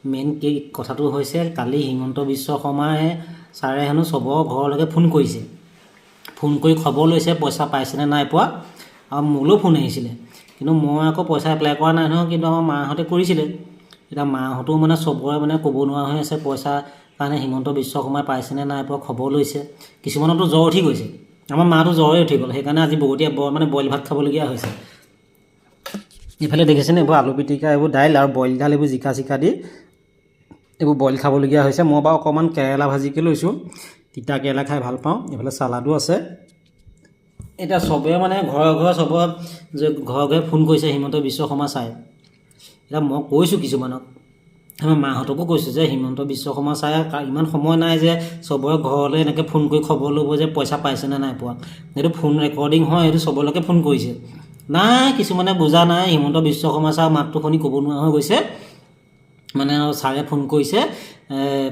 Main কি কথাটো হৈছে কালি হিমন্ত বিশ্ব শৰ্মাই ছাৰে হেনো চবৰ ঘৰলৈকে ফোন কৰিছে, ফোন কৰি খবৰ লৈছে পইচা পাইছেনে নাই পোৱা। আৰু মোলৈও ফোন আহিছিলে, কিন্তু মই আকৌ পইচা এপ্লাই কৰা নাই নহয়, কিন্তু আমাৰ মাহঁতে কৰিছিলে। এতিয়া মাহঁতেও মানে চবৰে মানে ক'ব নোৱাৰা হৈ আছে পইচা কাৰণে হিমন্ত বিশ্ব শৰ্মাই পাইছেনে নাই পোৱা খবৰ লৈছে। কিছুমানতো জ্বৰ উঠি গৈছে, আমাৰ মাটো জ্বৰে উঠি গ'ল, সেইকাৰণে আজি বহুতীয়া মানে বইল ভাত খাবলগীয়া হৈছে। ইফালে দেখিছেনে এইবোৰ আলু পিটিকা, এইবোৰ দাইল আৰু বইল দাল, এইবোৰ জিকা চিকা দি এইবোৰ বইল খাবলগীয়া হৈছে। মই বাৰু অকণমান কেৰেলা ভাজিকৈ লৈছোঁ, তিতা কেৰেলা খাই ভাল পাওঁ। এইফালে চালাডো আছে। এতিয়া চবে মানে ঘৰে ঘৰে চবৰে যে ঘৰে ফোন কৰিছে হিমন্ত বিশ্ব শৰ্মা ছাৰ। এতিয়া মই কৈছোঁ কিছুমানক, আমাৰ মাহঁতকো কৈছোঁ যে হিমন্ত বিশ্ব শৰ্মা ছাৰে ইমান সময় নাই যে চবৰে ঘৰলৈ এনেকৈ ফোন কৰি খবৰ ল'ব যে পইচা পাইছেনে নাই পোৱা। এইটো ফোন ৰেকৰ্ডিং হয়, এইটো চবলৈকে ফোন কৰিছে। নাই কিছুমানে বুজা নাই, হিমন্ত বিশ্ব শৰ্মা ছাৰ মাতটো শুনি ক'ব নোৱাৰা হৈ গৈছে। মানে ছাৰে ফোন কৰিছে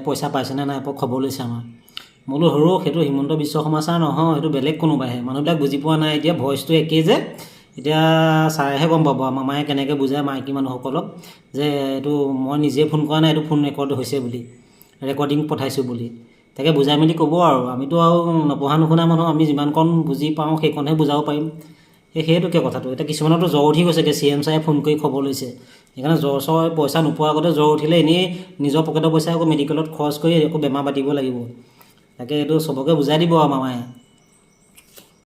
পইচা পাইছেনে নাই পোৱা খবৰ লৈছে আমাৰ। মই বোলো সৰু সেইটো হিমন্ত বিশ্ব শৰ্মা ছাৰ নহয়, সেইটো বেলেগ কোনোবাহে। মানুহবিলাক বুজি পোৱা নাই, এতিয়া ভইচটো একেই যে। এতিয়া ছাৰেহে গম পাব আমাৰ মায়ে কেনেকৈ বুজায় মাইকী মানুহসকলক যে এইটো মই নিজে ফোন কৰা নাই, এইটো ফোন ৰেকৰ্ড হৈছে বুলি, ৰেকৰ্ডিং পঠাইছোঁ বুলি। তাকে বুজাই মেলি ক'ব আৰু। আমিতো আৰু নপঢ়া নুশুনা মানুহ, আমি যিমানকণ বুজি পাওঁ সেইকণহে বুজাব পাৰিম। সেইটোকে কথাটো। এতিয়া কিছুমানতো জ্বৰ উঠি গৈছেগৈ, CM ছাৰে ফোন কৰি খবৰ লৈছে। সেইকাৰণে জ্বৰ পইচা নোপোৱাৰ আগতে জ্বৰ উঠিলে এনেই নিজৰ পকেটৰ পইচা আকৌ মেডিকেলত খৰচ কৰি আকৌ বেমাৰ পাতিব লাগিব। তাকে এইটো চবকে বুজাই দিব আৰু মামায়ে।